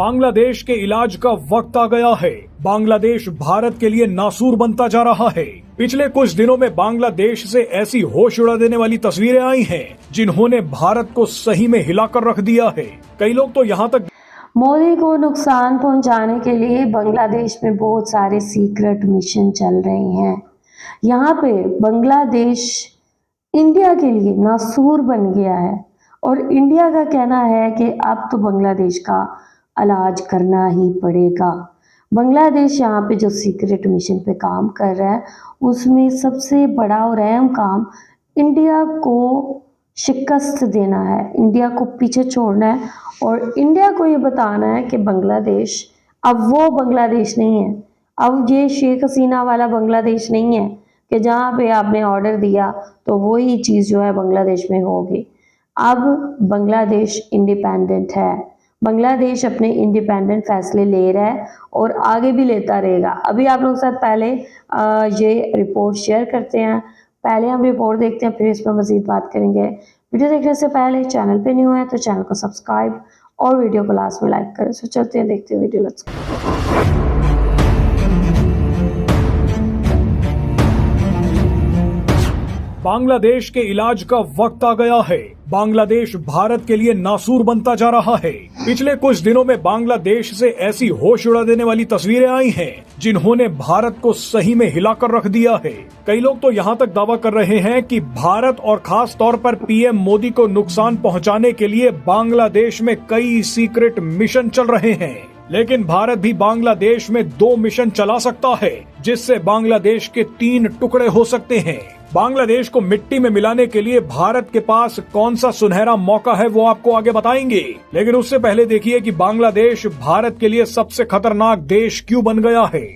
बांग्लादेश के इलाज का वक्त आ गया है। बांग्लादेश भारत के लिए नासूर बनता जा रहा है। पिछले कुछ दिनों में बांग्लादेश से ऐसी होश उड़ा देने वाली तस्वीरें आई हैं, जिन्होंने भारत को सही में हिलाकर रख दिया है। कई लोग तो यहाँ तक मोदी को नुकसान पहुंचाने के लिए बांग्लादेश में बहुत सारे सीक्रेट मिशन चल रहे हैं। यहाँ पे बांग्लादेश इंडिया के लिए नासूर बन गया है और इंडिया का कहना है कि अब तो बांग्लादेश का इलाज करना ही पड़ेगा। बांग्लादेश यहाँ पे जो सीक्रेट मिशन पे काम कर रहा है, उसमें सबसे बड़ा और अहम काम इंडिया को शिकस्त देना है, इंडिया को पीछे छोड़ना है और इंडिया को ये बताना है कि बांग्लादेश अब वो बांग्लादेश नहीं है, अब ये शेख हसीना वाला बांग्लादेश नहीं है कि जहाँ पे आपने ऑर्डर दिया तो वही चीज़ जो है बांग्लादेश में होगी। अब बांग्लादेश इंडिपेंडेंट है, बांग्लादेश अपने इंडिपेंडेंट फैसले ले रहा है और आगे भी लेता रहेगा। अभी आप लोगों के साथ पहले ये रिपोर्ट शेयर करते हैं, पहले हम रिपोर्ट देखते हैं, फिर इस पर मज़ीद बात करेंगे। वीडियो देखने से पहले चैनल पे न्यू है तो चैनल को सब्सक्राइब और वीडियो को लास्ट में लाइक करें। सो चलते हैं, देखते हैं वीडियो। Let's go. बांग्लादेश के इलाज का वक्त आ गया है। बांग्लादेश भारत के लिए नासूर बनता जा रहा है। पिछले कुछ दिनों में बांग्लादेश से ऐसी होश उड़ा देने वाली तस्वीरें आई हैं, जिन्होंने भारत को सही में हिलाकर रख दिया है। कई लोग तो यहाँ तक दावा कर रहे हैं कि भारत और खास तौर पर पीएम मोदी को नुकसान पहुँचाने के लिए बांग्लादेश में कई सीक्रेट मिशन चल रहे हैं। लेकिन भारत भी बांग्लादेश में 2 मिशन चला सकता है, जिससे बांग्लादेश के 3 टुकड़े हो सकते हैं। बांग्लादेश को मिट्टी में मिलाने के लिए भारत के पास कौन सा सुनहरा मौका है, वो आपको आगे बताएंगे। लेकिन उससे पहले देखिए कि बांग्लादेश भारत के लिए सबसे खतरनाक देश क्यों बन गया है।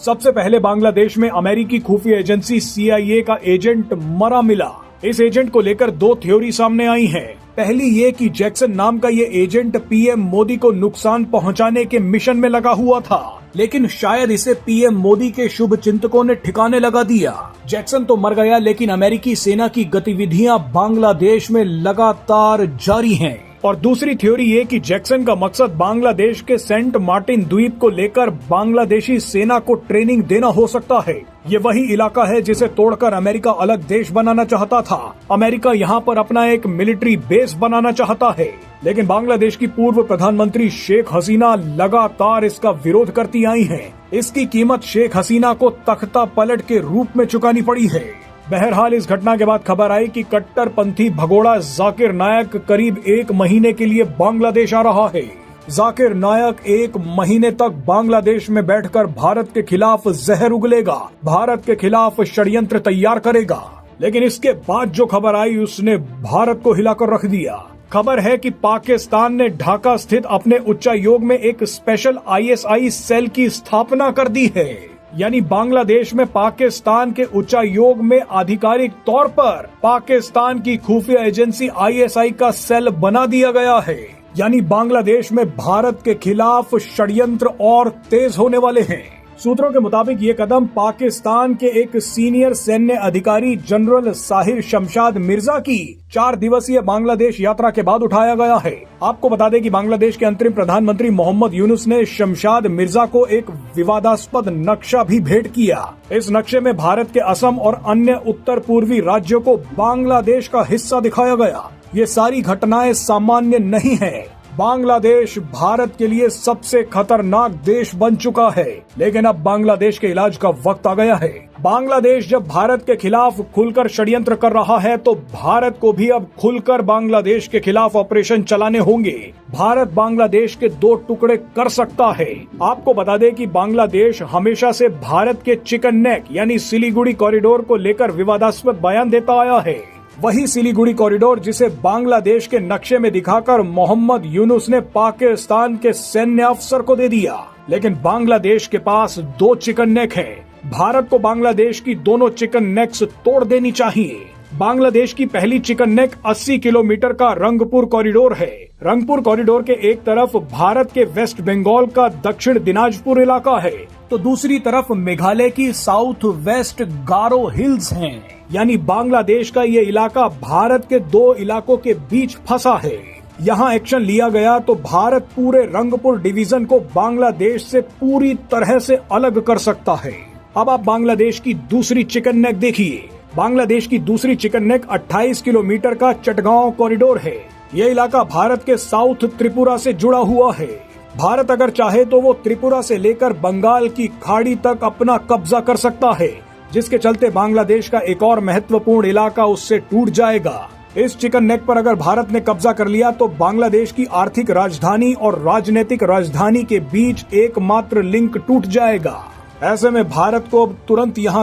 सबसे पहले बांग्लादेश में अमेरिकी खुफिया एजेंसी CIA का एजेंट मरा मिला। इस एजेंट को लेकर 2 थ्योरी सामने आई हैं। पहली ये कि जैक्सन नाम का ये एजेंट पीएम मोदी को नुकसान पहुंचाने के मिशन में लगा हुआ था, लेकिन शायद इसे पीएम मोदी के शुभ चिंतकों ने ठिकाने लगा दिया। जैक्सन तो मर गया, लेकिन अमेरिकी सेना की गतिविधियां बांग्लादेश में लगातार जारी हैं। और दूसरी थ्योरी ये कि जैक्सन का मकसद बांग्लादेश के सेंट मार्टिन द्वीप को लेकर बांग्लादेशी सेना को ट्रेनिंग देना हो सकता है। ये वही इलाका है जिसे तोड़कर अमेरिका अलग देश बनाना चाहता था। अमेरिका यहाँ पर अपना एक मिलिट्री बेस बनाना चाहता है, लेकिन बांग्लादेश की पूर्व प्रधानमंत्री शेख हसीना लगातार इसका विरोध करती आई हैं। इसकी कीमत शेख हसीना को तख्ता पलट के रूप में चुकानी पड़ी है। बहरहाल इस घटना के बाद खबर आई कि कट्टरपंथी भगोड़ा जाकिर नायक करीब 1 महीने के लिए बांग्लादेश आ रहा है। जाकिर नायक 1 महीने तक बांग्लादेश में बैठकर भारत के खिलाफ जहर उगलेगा, भारत के खिलाफ षड्यंत्र तैयार करेगा। लेकिन इसके बाद जो खबर आई उसने भारत को हिलाकर रख दिया। खबर है कि पाकिस्तान ने ढाका स्थित अपने उच्चायोग में एक स्पेशल ISI सेल की स्थापना कर दी है। यानी बांग्लादेश में पाकिस्तान के उच्चायोग में आधिकारिक तौर पर पाकिस्तान की खुफिया एजेंसी ISI का सेल बना दिया गया है। यानी बांग्लादेश में भारत के खिलाफ षड्यंत्र और तेज होने वाले हैं। सूत्रों के मुताबिक ये कदम पाकिस्तान के एक सीनियर सैन्य अधिकारी जनरल साहिर शमशाद मिर्जा की 4 दिवसीय बांग्लादेश यात्रा के बाद उठाया गया है। आपको बता दें कि बांग्लादेश के अंतरिम प्रधानमंत्री मोहम्मद यूनुस ने शमशाद मिर्जा को एक विवादास्पद नक्शा भी भेंट किया। इस नक्शे में भारत के असम और अन्य उत्तर पूर्वी राज्यों को बांग्लादेश का हिस्सा दिखाया गया। ये सारी घटनाएं सामान्य नहीं है। बांग्लादेश भारत के लिए सबसे खतरनाक देश बन चुका है, लेकिन अब बांग्लादेश के इलाज का वक्त आ गया है। बांग्लादेश जब भारत के खिलाफ खुलकर षड्यंत्र कर रहा है, तो भारत को भी अब खुलकर बांग्लादेश के खिलाफ ऑपरेशन चलाने होंगे। भारत बांग्लादेश के 2 टुकड़े कर सकता है। आपको बता दें कि बांग्लादेश हमेशा से भारत के चिकन नेक यानी सिलीगुड़ी कॉरिडोर को लेकर विवादास्पद बयान देता आया है। वही सिलीगुड़ी कॉरिडोर जिसे बांग्लादेश के नक्शे में दिखाकर मोहम्मद यूनुस ने पाकिस्तान के सैन्य अफसर को दे दिया। लेकिन बांग्लादेश के पास 2 चिकन नेक हैं। भारत को बांग्लादेश की दोनों चिकन नेक्स तोड़ देनी चाहिए। बांग्लादेश की पहली चिकन नेक 80 किलोमीटर का रंगपुर कॉरिडोर है। रंगपुर कॉरिडोर के एक तरफ भारत के वेस्ट बंगाल का दक्षिण दिनाजपुर इलाका है, तो दूसरी तरफ मेघालय की साउथ वेस्ट गारो हिल्स हैं। यानी बांग्लादेश का ये इलाका भारत के 2 इलाकों के बीच फंसा है। यहाँ एक्शन लिया गया तो भारत पूरे रंगपुर डिवीजन को बांग्लादेश से पूरी तरह से अलग कर सकता है। अब आप बांग्लादेश की दूसरी चिकन नेक देखिए। बांग्लादेश की दूसरी चिकन नेक 28 किलोमीटर का चटगांव कॉरिडोर है। ये इलाका भारत के साउथ त्रिपुरा से जुड़ा हुआ है। भारत अगर चाहे तो वो त्रिपुरा से लेकर बंगाल की खाड़ी तक अपना कब्जा कर सकता है, जिसके चलते बांग्लादेश का एक और महत्वपूर्ण इलाका उससे टूट जाएगा। इस चिकन नेक पर अगर भारत ने कब्जा कर लिया तो बांग्लादेश की आर्थिक राजधानी और राजनीतिक राजधानी के बीच एकमात्र लिंक टूट जाएगा। ऐसे में भारत को अब तुरंत यहाँ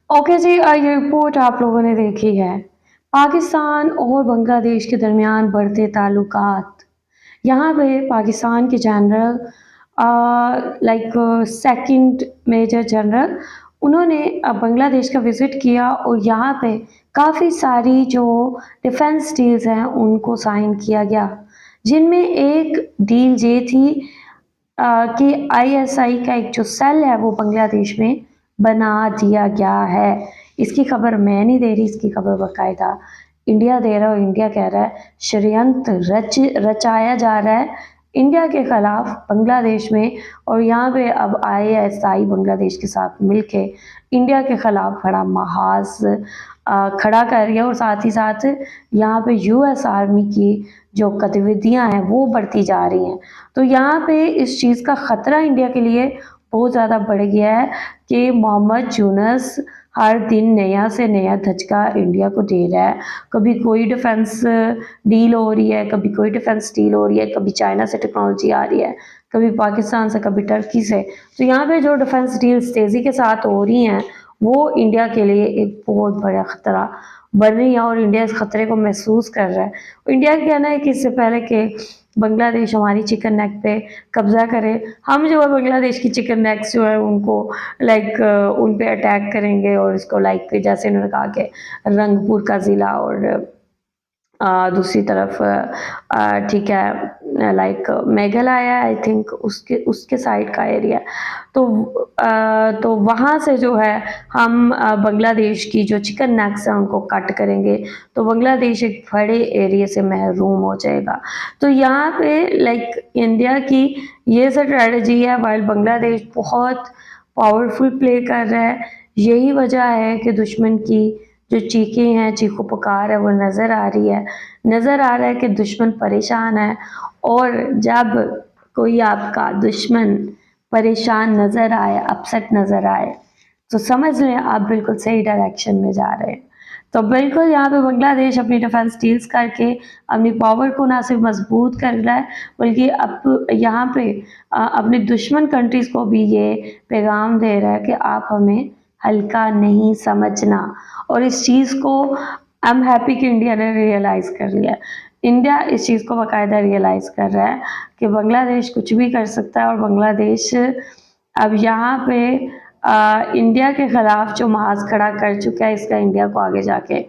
ओके जी, ये रिपोर्ट आप लोगों ने देखी है। पाकिस्तान और बांग्लादेश के दरमियान बढ़ते ताल्लुकात। यहाँ पे पाकिस्तान के जनरल सेकंड मेजर जनरल उन्होंने बांग्लादेश का विज़िट किया और यहाँ पे काफ़ी सारी जो डिफेंस डील्स हैं उनको साइन किया गया, जिनमें एक डील ये थी कि ISI का एक जो सेल है वो बांग्लादेश में बना दिया गया है। इसकी खबर मैं नहीं दे रही, इसकी खबर बाकायदा इंडिया दे रहा है और इंडिया कह रहा है षड्यंत्र रचाया जा रहा है इंडिया के खिलाफ बांग्लादेश में, और यहाँ पे अब ISI बांग्लादेश के साथ मिलके इंडिया के खिलाफ बड़ा महाज खड़ा कर रही है और साथ ही साथ यहाँ पे US आर्मी की जो गतिविधियाँ हैं वो बढ़ती जा रही हैं। तो यहाँ पे इस चीज़ का ख़तरा इंडिया के लिए बहुत ज़्यादा बढ़ गया है कि मोहम्मद यूनुस हर दिन नया से नया धचका इंडिया को दे रहा है। कभी कोई डिफेंस डील हो रही है, कभी कोई डिफेंस डील हो रही है, कभी चाइना से टेक्नोलॉजी आ रही है, कभी पाकिस्तान से, कभी टर्की से। तो यहाँ पे जो डिफेंस डील्स तेज़ी के साथ हो रही हैं वो इंडिया के लिए एक बहुत बड़ा ख़तरा बन रही है और इंडिया इस ख़तरे को महसूस कर रहा है। इंडिया का कहना है कि इससे पहले कि बांग्लादेश हमारी चिकन नेक पे कब्जा करे, हम जो है बांग्लादेश की चिकन नेक्स जो है उनको उन पे अटैक करेंगे और इसको जैसे उन्होंने कहा कि रंगपुर का ज़िला और दूसरी तरफ ठीक है मेघालय आई थिंक उसके साइड का एरिया, तो वहाँ से जो है हम बांग्लादेश की जो चिकन नेक्स हैं उनको कट करेंगे तो बांग्लादेश एक बड़े एरिया से महरूम हो जाएगा। तो यहाँ पे इंडिया की ये स्ट्रेटजी है, वाइल बांग्लादेश बहुत पावरफुल प्ले कर रहा है। यही वजह है कि दुश्मन की जो चीखें हैं, चीखों पुकार है वो नज़र आ रही है, नज़र आ रहा है कि दुश्मन परेशान है। और जब कोई आपका दुश्मन परेशान नज़र आए, अपसेट नज़र आए, तो समझ लें आप बिल्कुल सही डायरेक्शन में जा रहे हैं। तो बिल्कुल यहाँ पे बांग्लादेश अपनी डिफेंस डील्स करके अपनी पावर को ना सिर्फ मजबूत कर रहा है बल्कि अब यहाँ पे अपने दुश्मन कंट्रीज़ को भी ये पैगाम दे रहा है कि आप हमें हल्का नहीं समझना। और इस चीज़ को आई एम हैप्पी कि इंडिया ने रियलाइज़ कर लिया। इंडिया इस चीज़ को बाकायदा रियलाइज़ कर रहा है कि बांग्लादेश कुछ भी कर सकता है और बांग्लादेश अब यहाँ पे इंडिया के ख़िलाफ़ जो महाज खड़ा कर चुका है, इसका इंडिया को आगे जाके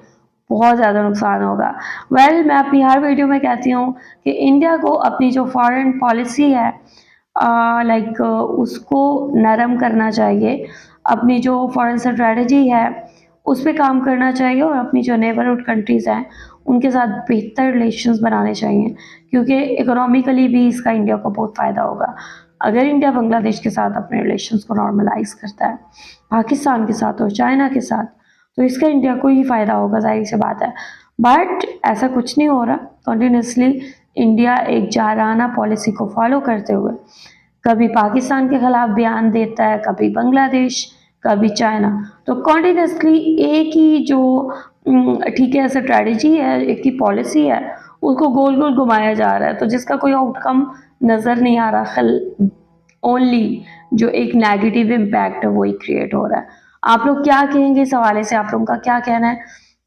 बहुत ज़्यादा नुकसान होगा। मैं अपनी हर वीडियो में कहती हूँ कि इंडिया को अपनी जो फॉरेन पॉलिसी है उसको नरम करना चाहिए, अपनी जो फॉरेन स्ट्रेटजी है उस पर काम करना चाहिए और अपनी जो नेबरहुड कंट्रीज़ हैं उनके साथ बेहतर रिलेशंस बनाने चाहिए, क्योंकि इकोनॉमिकली भी इसका इंडिया को बहुत फ़ायदा होगा। अगर इंडिया बांग्लादेश के साथ अपने रिलेशंस को नॉर्मलाइज करता है, पाकिस्तान के साथ और चाइना के साथ, तो इसका इंडिया को ही फ़ायदा होगा, जाहिर सी बात है। बट ऐसा कुछ नहीं हो रहा। कंटिन्यूसली इंडिया एक जाराना पॉलिसी को फॉलो करते हुए कभी पाकिस्तान के खिलाफ बयान देता है, कभी बांग्लादेश, कभी चाइना। तो कॉन्टिन्यूसली एक ही जो ठीक है स्ट्रैटेजी है, एक ही पॉलिसी है, उसको गोल गोल घुमाया जा रहा है, तो जिसका कोई आउटकम नज़र नहीं आ रहा। ओनली जो एक नेगेटिव इम्पैक्ट है वही क्रिएट हो रहा है। आप लोग क्या कहेंगे इस हवाले से? आप लोगों का क्या कहना है?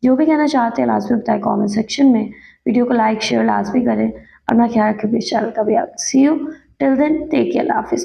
जो भी कहना चाहते हैं लाजमी बताएं कॉमेंट सेक्शन में। वीडियो को लाइक शेयर लाजमी करें। अपना ख्याल रखें। चैनल का भी see you till then, take care, अल्लाह हाफिज़।